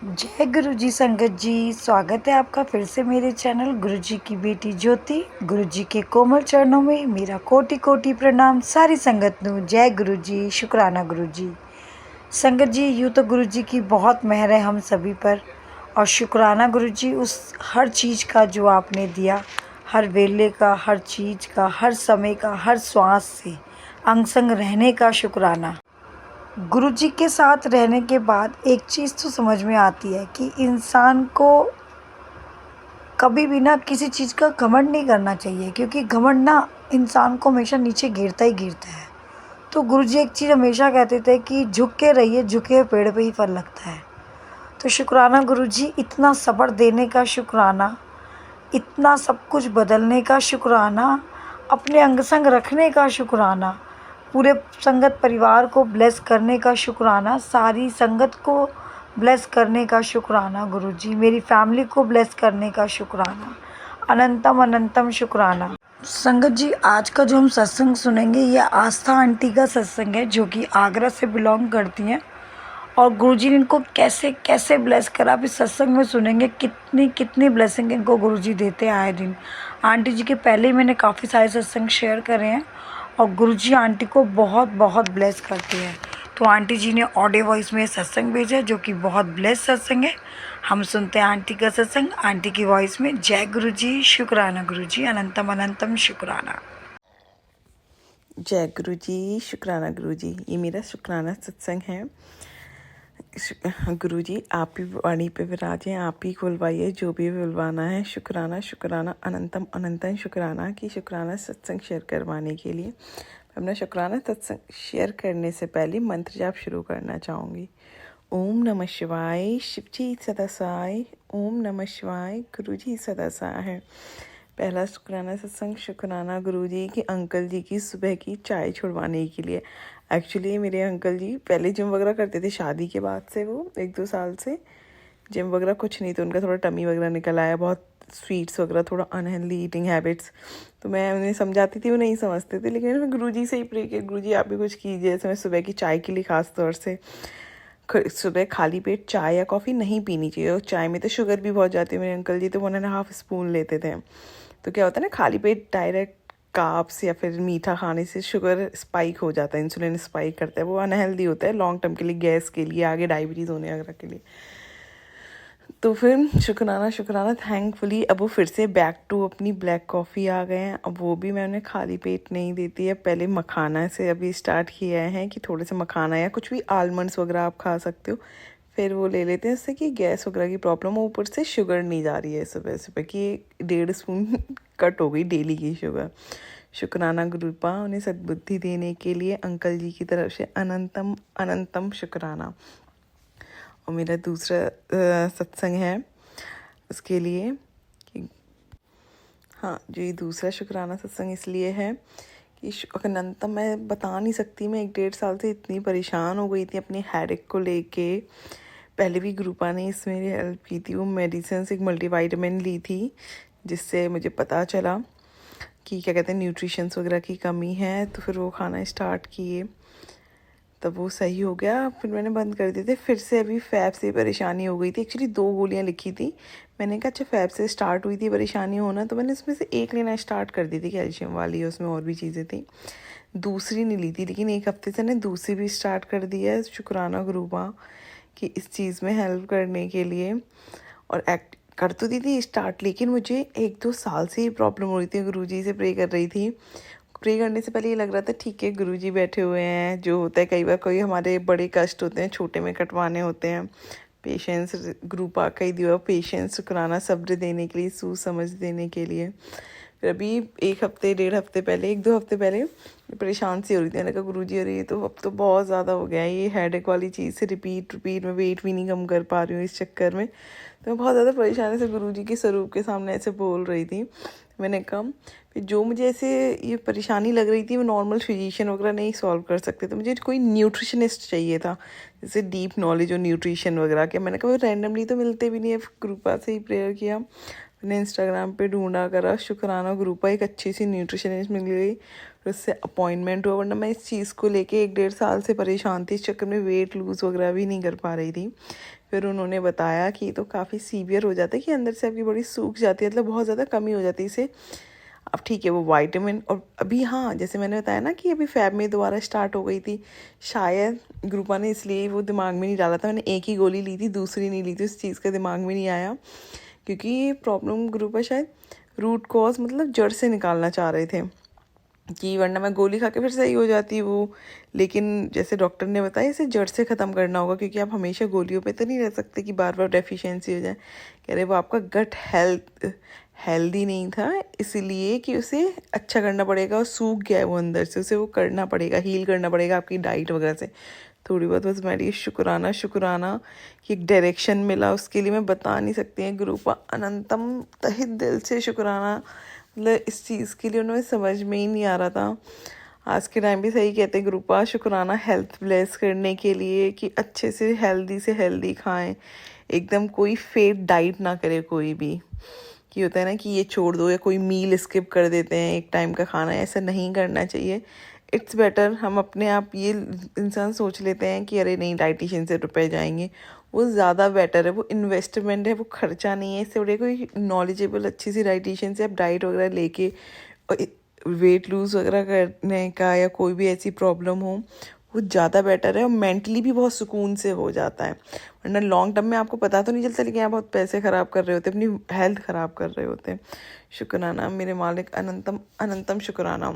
जय गुरु जी संगत जी, स्वागत है आपका फिर से मेरे चैनल गुरु जी की बेटी ज्योति। गुरु जी के कोमल चरणों में मेरा कोटि कोटि प्रणाम। सारी संगत नू जय गुरु जी, शुक्राना गुरु जी। संगत जी, यूँ तो गुरु जी की बहुत मेहर है हम सभी पर, और शुक्राना गुरु जी उस हर चीज़ का जो आपने दिया, हर वेले का, हर चीज़ का, हर समय का, हर श्वास से अंग संग रहने का शुक्राना। गुरु जी के साथ रहने के बाद एक चीज़ तो समझ में आती है कि इंसान को कभी भी ना किसी चीज़ का घमंड नहीं करना चाहिए, क्योंकि घमंड ना इंसान को हमेशा नीचे गिरता ही गिरता है। तो गुरु जी एक चीज़ हमेशा कहते थे कि झुक के रहिए, झुके हुए पेड़ पे ही फल लगता है। तो शुक्राना गुरु जी, इतना सब्र देने का शुक्राना, इतना सब कुछ बदलने का शुक्राना, अपने अंग संग रखने का शुक्राना, पूरे संगत परिवार को ब्लेस करने का शुक्राना, सारी संगत को ब्लेस करने का शुक्राना गुरु जी, मेरी फैमिली को ब्लेस करने का शुक्राना, अनंतम अनंतम शुक्राना। संगत जी, आज का जो हम सत्संग सुनेंगे ये आस्था आंटी का सत्संग है, जो कि आगरा से बिलोंग करती हैं। और गुरुजी ने इनको कैसे कैसे ब्लेस करा, आप इस सत्संग में सुनेंगे। कितनी कितनी ब्लेसिंग इनको गुरुजी देते हैं आए दिन। आंटी जी के पहले ही मैंने काफ़ी सारे सत्संग शेयर करे हैं, और गुरुजी आंटी को बहुत बहुत ब्लेस करते हैं। तो आंटी जी ने ऑडियो वॉइस में सत्संग भेजा है, जो कि बहुत ब्लेस सत्संग है। हम सुनते हैं आंटी का सत्संग आंटी की वॉइस में। जय गुरु जी, शुक्राना गुरु जी, अनंतम अनंतम शुक्राना। जय गुरु जी, शुक्राना गुरु जी। ये मेरा शुक्राना सत्संग है। गुरु जी, आप ही वाणी पे विराजें, आप ही खुलवाइए जो भी बुलवाना है। शुक्राना शुक्राना अनंतम अनंतम शुक्राना कि शुक्राना सत्संग शेयर करवाने के लिए। अपना शुक्राना सत्संग शेयर करने से पहले मंत्र जाप शुरू करना चाहूँगी। ओम नमः शिवाय, शिव जी सदा सहाय। ओम नमः शिवाय, गुरु जी सदा सहाय। पहला शुक्राना सत्संग शुक्राना गुरु जी की अंकल जी की सुबह की चाय छुड़वाने के लिए। एक्चुअली मेरे अंकल जी पहले जिम वगैरह करते थे, शादी के बाद से वो 1-2 साल से जिम वगैरह कुछ नहीं, तो उनका थोड़ा टमी वगैरह निकल आया, बहुत स्वीट्स वगैरह, थोड़ा अनहेल्दी ईटिंग हैबिट्स। तो मैं उन्हें समझाती थी, वो नहीं समझते थे, लेकिन मैं गुरुजी से ही प्रे किया, गुरुजी आप भी कुछ कीजिए। जैसे मैं सुबह की चाय के लिए ख़ास तौर से, सुबह खाली पेट चाय या कॉफ़ी नहीं पीनी चाहिए, और चाय में तो शुगर भी बहुत जाती है। मेरे अंकल जी तो 1.5 स्पून लेते थे। तो क्या होता है ना, खाली पेट डायरेक्ट कार्ब्स या फिर मीठा खाने से शुगर स्पाइक हो जाता है, इंसुलिन स्पाइक करता है, वो अनहेल्दी होता है लॉन्ग टर्म के लिए, गैस के लिए, आगे डायबिटीज़ होने वगैरह के लिए। तो फिर शुक्राना थैंकफुली अब वो फिर से बैक टू अपनी ब्लैक कॉफ़ी आ गए हैं। अब वो भी मैं उन्हें खाली पेट नहीं देती है, पहले मखाना से अभी स्टार्ट किया है कि थोड़े से मखाना या कुछ भी आलमंड्स वगैरह आप खा सकते हो, फिर वो ले लेते हैं, इससे कि गैस वगैरह की प्रॉब्लम हो। ऊपर से शुगर नहीं जा रही है सुबह सुबह की, 1.5 स्पून कट हो गई डेली की शुगर। शुक्राना गुरुपा, उन्हें सद्बुद्धि देने के लिए अंकल जी की तरफ से अनंतम अनंतम शुक्राना। और मेरा दूसरा सत्संग है उसके लिए कि हाँ, जो ये दूसरा शुक्राना सत्संग इसलिए है कि अनंतम मैं बता नहीं सकती, मैं 1-1.5 साल से इतनी परेशान हो गई थी अपनी हेडेक को लेके। पहले भी गुरुपा ने इसमें मेरी हेल्प की थी, वो मेडिसिन से एक मल्टीवाइटामिन ली थी, जिससे मुझे पता चला कि क्या कहते हैं न्यूट्रिशंस वगैरह की कमी है, तो फिर वो खाना स्टार्ट किए, तब वो सही हो गया। फिर मैंने बंद कर दिए थे, फिर से अभी फैब से परेशानी हो गई थी। एक्चुअली 2 गोलियां लिखी थी, मैंने कहा अच्छा फैब से स्टार्ट हुई थी परेशानी होना, तो मैंने उसमें से एक लेना स्टार्ट कर दी थी, कैल्शियम वाली, उसमें और भी चीज़ें थी। दूसरी नहीं ली थी, लेकिन 1 हफ्ते से मैंने दूसरी भी स्टार्ट कर दी है। शुक्राना गुरुबा कि इस चीज़ में हेल्प करने के लिए। और एक्ट कर तो दी थी स्टार्ट, लेकिन मुझे 1-2 साल से ही प्रॉब्लम हो रही थी। गुरुजी से प्रे कर रही थी, प्रे करने से पहले ये लग रहा था ठीक है गुरुजी बैठे हुए हैं, जो होता है कई बार कोई हमारे बड़े कष्ट होते हैं छोटे में कटवाने होते हैं। पेशेंस ग्रुपा का ही दिया, पेशेंस शुक्राना सब्र देने के लिए, समझ देने के लिए। फिर अभी 1 हफ्ते 1.5 हफ्ते पहले, 1-2 हफ्ते पहले परेशान सी हो रही थी। मैंने कहा गुरुजी अरे ये तो अब तो बहुत ज़्यादा हो गया है, ये हेडेक वाली चीज़ से रिपीट मैं वेट भी नहीं कम कर पा रही हूँ इस चक्कर में। तो मैं बहुत ज़्यादा परेशानी से गुरुजी के स्वरूप के सामने ऐसे बोल रही थी। मैंने कहा फिर जो मुझे ऐसे ये परेशानी लग रही थी, वो नॉर्मल फिजिशियन वगैरह नहीं सॉल्व कर सकते, तो मुझे कोई न्यूट्रिशनिस्ट चाहिए था, जैसे डीप नॉलेज और न्यूट्रिशन वगैरह के। मैंने कहा वो रैंडमली तो मिलते भी नहीं है, ग्रुपा से ही प्रेयर किया। मैंने इंस्टाग्राम पे ढूंढा करा, शुक्राना ग्रुपा एक अच्छी सी न्यूट्रिशनिस्ट मिल गई, फिर उससे अपॉइंटमेंट हुआ। वरना मैं इस चीज़ को लेके 1-1.5 साल से परेशान थी, इस चक्कर में वेट लूज़ वगैरह भी नहीं कर पा रही थी। फिर उन्होंने बताया कि ये तो काफ़ी सीवियर हो जाता है, कि अंदर से आपकी बॉडी सूख जाती है, मतलब बहुत ज़्यादा कमी हो जाती है इसे। अब ठीक है, वो विटामिन और अभी हाँ, जैसे मैंने बताया ना कि अभी फैब में दोबारा स्टार्ट हो गई थी, शायद ग्रुपा ने इसलिए वो दिमाग में नहीं डाला था। मैंने एक ही गोली ली थी, दूसरी नहीं ली थी, उस चीज़ का दिमाग में नहीं आया, क्योंकि ये प्रॉब्लम ग्रुपा शायद रूट कॉज मतलब जड़ से निकालना चाह रहे थे, कि वरना मैं गोली खा के फिर सही हो जाती वो। लेकिन जैसे डॉक्टर ने बताया, इसे जड़ से ख़त्म करना होगा, क्योंकि आप हमेशा गोलियों पे तो नहीं रह सकते कि बार बार डेफिशिएंसी हो जाए। कह रहे वो आपका गट हेल्दी नहीं था, इसीलिए कि उसे अच्छा करना पड़ेगा, और सूख गया है वो अंदर से, उसे वो करना पड़ेगा, हील करना पड़ेगा आपकी डाइट वगैरह से। थोड़ी बहुत बस मेरी शुक्राना कि एक डायरेक्शन मिला, उसके लिए मैं बता नहीं सकती हैं। ग्रुपा अनंतम तहे दिल से शुक्राना, मतलब इस चीज़ के लिए उन्हें समझ में ही नहीं आ रहा था। आज के टाइम भी सही कहते हैं ग्रुपा, शुक्राना हेल्थ ब्लेस करने के लिए, कि अच्छे से हेल्दी खाएं, एकदम कोई फेड डाइट ना करे कोई भी, कि होता है ना कि ये छोड़ दो या कोई मील स्किप कर देते हैं एक टाइम का खाना, ऐसा नहीं करना चाहिए। इट्स बेटर हम अपने आप ये इंसान सोच लेते हैं कि अरे नहीं डाइटिशियन से रुपए जाएंगे, वो ज़्यादा बेटर है, वो इन्वेस्टमेंट है, वो खर्चा नहीं है। इससे बढ़िया कोई नॉलेजेबल अच्छी सी डाइटिशियन से आप डाइट वगैरह लेके वेट लूज़ वगैरह करने का, या कोई भी ऐसी प्रॉब्लम हो, वो ज़्यादा बेटर है, और मेंटली भी बहुत सुकून से हो जाता है। वरना लॉन्ग टर्म में आपको पता तो नहीं चलता, लेकिन आप बहुत पैसे ख़राब कर रहे होते, अपनी हेल्थ ख़राब कर रहे होते। शुक्राना मेरे मालिक, अनंतम अनंतम शुक्राना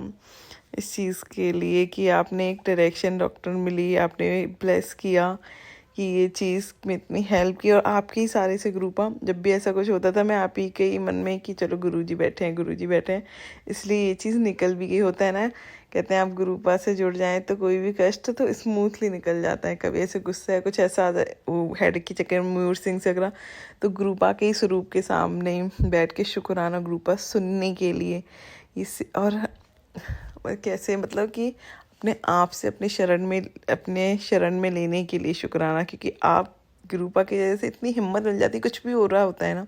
इस चीज़ के लिए, कि आपने एक डायरेक्शन डॉक्टर मिली, आपने ब्लेस किया कि ये चीज़ में इतनी हेल्प की। और आपके ही सारे से ग्रुपा, जब भी ऐसा कुछ होता था, मैं आप ही के ही मन में कि चलो गुरुजी बैठे हैं, इसलिए ये चीज़ निकल भी गई। होता है ना, कहते हैं आप ग्रुपा से जुड़ जाएं तो कोई भी कष्ट तो स्मूथली निकल जाता है। कभी ऐसे गुस्सा है, कुछ ऐसा आ जाए, वो हेड के चक्कर में मयूर सिंह से वगैरह, तो ग्रुपा के ही स्वरूप के सामने बैठ के शुक्राना ग्रुपा सुनने के लिए इस, और कैसे मतलब कि अपने आप से अपने शरण में लेने के लिए शुक्राना, क्योंकि आप गुरुपा की वजह से इतनी हिम्मत मिल जाती, कुछ भी हो रहा होता है ना,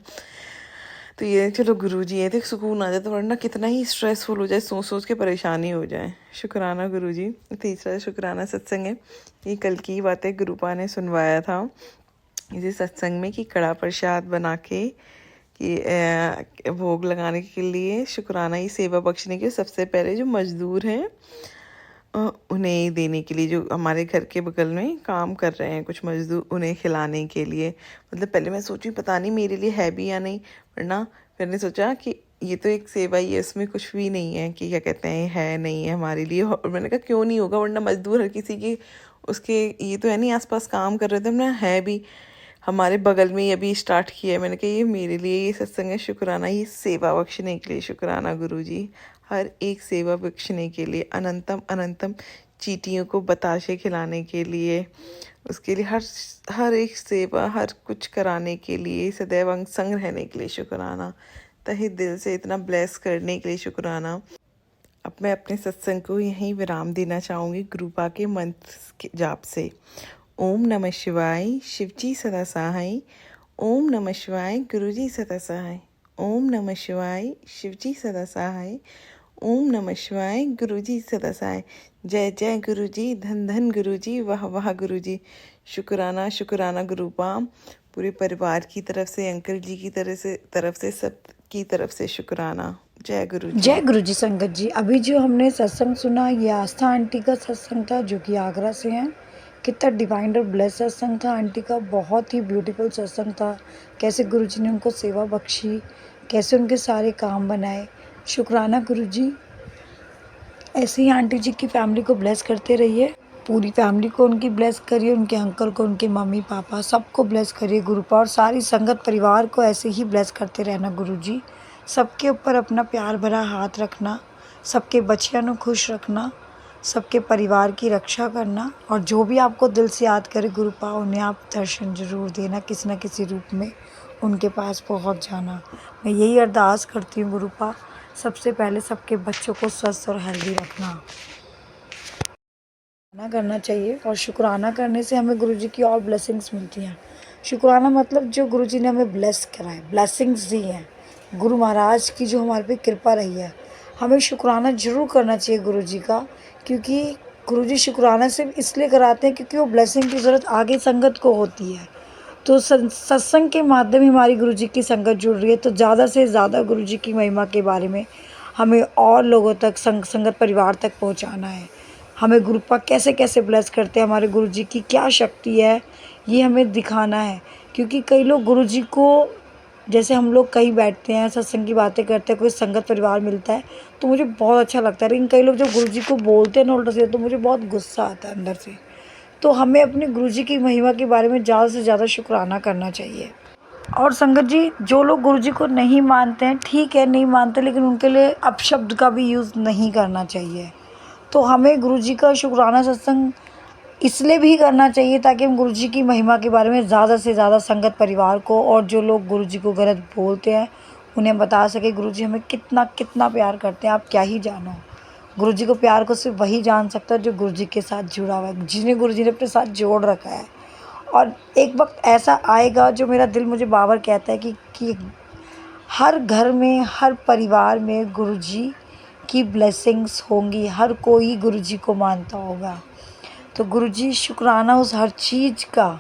तो ये चलो गुरुजी है तो सुकून आ जाए, तो वरना कितना ही स्ट्रेसफुल हो जाए, सोच सोच के परेशानी हो जाए। शुक्राना गुरुजी। तीसरा शुक्राना सत्संग है, ये कल की बात है, गुरुपा ने सुनवाया था इसी सत्संग में, कि कड़ा प्रसाद बना के कि भोग लगाने के लिए शुक्राना ही सेवा बख्शने के सबसे पहले जो मजदूर हैं उन्हें देने के लिए, जो हमारे घर के बगल में काम कर रहे हैं कुछ मजदूर, उन्हें खिलाने के लिए। मतलब पहले मैं सोची पता नहीं मेरे लिए है भी या नहीं, वरना फिर ने सोचा कि ये तो एक सेवा ही है, इसमें कुछ भी नहीं है कि क्या कहते हैं है नहीं है हमारे लिए। और मैंने कहा क्यों नहीं होगा, वरना मजदूर हर किसी की उसके ये तो है नहीं आसपास काम कर रहे थे, हमने है भी हमारे बगल में ही अभी स्टार्ट किया है। मैंने कहा ये मेरे लिए ये सत्संग है, शुक्राना ही सेवा बख्शने के लिए। शुक्राना गुरुजी, हर एक सेवा बख्शने के लिए, अनंतम अनंतम चींटियों को बताशे खिलाने के लिए, उसके लिए हर एक सेवा, हर कुछ कराने के लिए, सदैव अंग संग रहने के लिए शुक्राना, तहे दिल से इतना ब्लेस करने के लिए शुक्राना। अब मैं अपने सत्संग को यहीं विराम देना चाहूँगी गुरुपा के मंत्र के जाप से। ओम नमः शिवाय, शिवजी सदा सहाय। ओम नमः शिवाय, गुरुजी सदा सहाय। ओम नमः शिवाय, शिवजी सदा सहाय। ओम नमः शिवाय, गुरुजी सदा सहाय। जय जय गुरुजी, धन धन गुरुजी, वाह वाह गुरुजी। शुक्राना गुरुपा, पूरे परिवार की तरफ से, अंकल जी की तरफ से सब की तरफ से शुक्राना। जय गुरुजी। जय गुरुजी संगत जी। अभी जो हमने सत्संग सुना, ये आस्था आंटी का सत्संग था, जो कि आगरा से हैं। कितना डिवाइन और ब्लेस सत्संग था आंटी का, बहुत ही ब्यूटीफुल सत्संग था। कैसे गुरुजी ने उनको सेवा बख्शी, कैसे उनके सारे काम बनाए। शुक्राना गुरुजी। ऐसे ही आंटी जी की फैमिली को ब्लेस करते रहिए, पूरी फैमिली को उनकी ब्लेस करिए, उनके अंकल को, उनके मम्मी पापा सबको ब्लेस करिए गुरुपा, और सारी संगत परिवार को ऐसे ही ब्लेस करते रहना गुरुजी। सबके ऊपर अपना प्यार भरा हाथ रखना, सबके बच्चियां को खुश रखना, सबके परिवार की रक्षा करना, और जो भी आपको दिल से याद करे गुरुपा, उन्हें आप दर्शन जरूर देना, किसी न किसी रूप में उनके पास पहुंच जाना। मैं यही अरदास करती हूँ गुरुपा, सबसे पहले सबके बच्चों को स्वस्थ और हेल्दी रखना। शुक्राना करना चाहिए, और शुक्राना करने से हमें गुरुजी की और ब्लेसिंग्स मिलती हैं। शुक्राना मतलब जो गुरुजी ने हमें ब्लेस करा है, ब्लेसिंग्स दी हैं, गुरु महाराज की जो हमारे पे कृपा रही है, हमें शुक्राना ज़रूर करना चाहिए गुरुजी का। क्योंकि गुरुजी शुक्राना सिर्फ इसलिए कराते हैं क्योंकि वो ब्लेसिंग की ज़रूरत आगे संगत को होती है। तो सत्संग के माध्यम ही हमारी गुरु जी की संगत जुड़ रही है, तो ज़्यादा से ज़्यादा गुरु जी की महिमा के बारे में हमें और लोगों तक, संगत परिवार तक पहुंचाना है। हमें गुरुपा कैसे कैसे ब्लेस करते हैं, हमारे गुरु जी की क्या शक्ति है, ये हमें दिखाना है। क्योंकि कई लोग गुरु जी को, जैसे हम लोग कहीं बैठते हैं, सत्संग की बातें करते हैं, कोई संगत परिवार मिलता है तो मुझे बहुत अच्छा लगता है। लेकिन कई लोग जब गुरु जी को बोलते हैं ना उल्टा सीधा, तो मुझे बहुत गुस्सा आता है अंदर से। तो हमें अपने गुरु जी की महिमा के बारे में ज़्यादा से ज़्यादा शुक्राना करना चाहिए। और संगत जी, जो लोग गुरु जी को नहीं मानते हैं, ठीक है नहीं मानते, लेकिन उनके लिए अपशब्द का भी यूज़ नहीं करना चाहिए। तो हमें गुरु जी का शुक्राना सत्संग इसलिए भी करना चाहिए ताकि हम गुरु जी की महिमा के बारे में ज़्यादा से ज़्यादा संगत परिवार को, और जो लोग गुरु जी को गलत बोलते हैं उन्हें बता सके गुरु जी हमें कितना कितना प्यार करते हैं, आप क्या ही जानो। गुरु जी को प्यार को सिर्फ वही जान सकता है जो गुरु जी के साथ जुड़ा हुआ है, जिन्हें गुरु जी ने अपने साथ जोड़ रखा है। और एक वक्त ऐसा आएगा जो मेरा दिल मुझे बार कहता है कि हर घर में, हर परिवार में गुरु जी की ब्लेसिंग्स होंगी, हर कोई गुरु जी को मानता होगा। तो गुरु जी शुक्राना उस हर चीज़ का।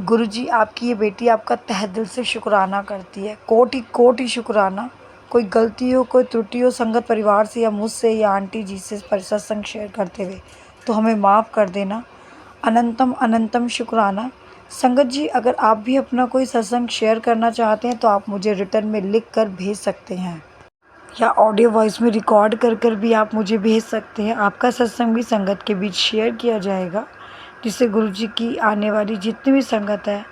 गुरु जी आपकी ये बेटी आपका तहे दिल से शुक्राना करती है, कोटि कोटि शुक्राना। कोई गलती हो, कोई त्रुटि हो संगत परिवार से या मुझसे या आंटी जी से सत्संग शेयर करते हुए, तो हमें माफ़ कर देना। अनंतम अनंतम शुक्राना। संगत जी, अगर आप भी अपना कोई सत्संग शेयर करना चाहते हैं तो आप मुझे रिटर्न में लिख कर भेज सकते हैं, या ऑडियो वॉइस में रिकॉर्ड कर भी आप मुझे भेज सकते हैं। आपका सत्संग भी संगत के बीच शेयर किया जाएगा, जिससे गुरु जी की आने वाली जितनी भी संगत है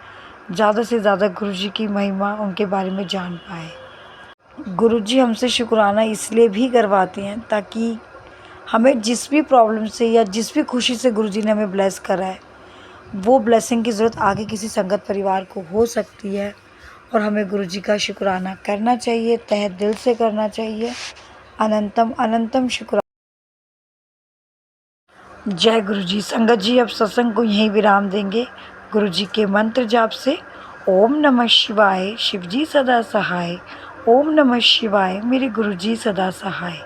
ज़्यादा से ज़्यादा गुरु जी की महिमा, उनके बारे में जान पाए। गुरु जी हमसे शुक्राना इसलिए भी करवाते हैं ताकि हमें जिस भी प्रॉब्लम से या जिस भी खुशी से गुरु जी ने हमें ब्लेस करा है, वो ब्लेसिंग की ज़रूरत आगे किसी संगत परिवार को हो सकती है, और हमें गुरु जी का शुक्राना करना चाहिए, तहे दिल से करना चाहिए। अनंतम अनंतम शुक्राना। जय गुरु जी। संगत जी, अब सत्संग को यहीं विराम देंगे गुरु जी के मंत्र जाप से। ओम नमः शिवाय, शिव जी सदा सहाय। ओम नमः शिवाय, मेरे गुरु जी सदा सहाय।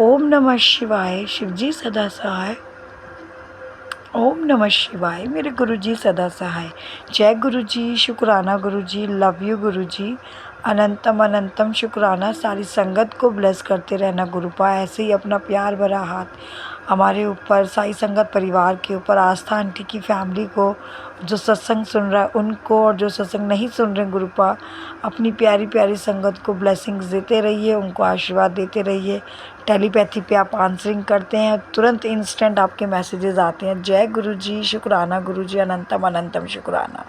ओम नमः शिवाय, शिव जी सदा सहाय। ओम नमः शिवाय, मेरे गुरु जी सदा सहाय। जय गुरु जी, शुक्राना गुरु जी, लव यू गुरु जी। अनंतम अनंतम शुक्राना। सारी संगत को ब्लेस करते रहना गुरुपा, ऐसे ही अपना प्यार भरा हाथ हमारे ऊपर, साई संगत परिवार के ऊपर, आस्था आंटी की फैमिली को, जो सत्संग सुन रहा है उनको, और जो सत्संग नहीं सुन रहे गुरुपा, अपनी प्यारी प्यारी संगत को ब्लेसिंग्स देते रहिए, उनको आशीर्वाद देते रहिए। टेलीपैथी पे आप आंसरिंग करते हैं, तुरंत इंस्टेंट आपके मैसेजेस आते हैं। जय गुरु जी, शुक्राना गुरु जी, अनंतम अनंतम शुक्राना।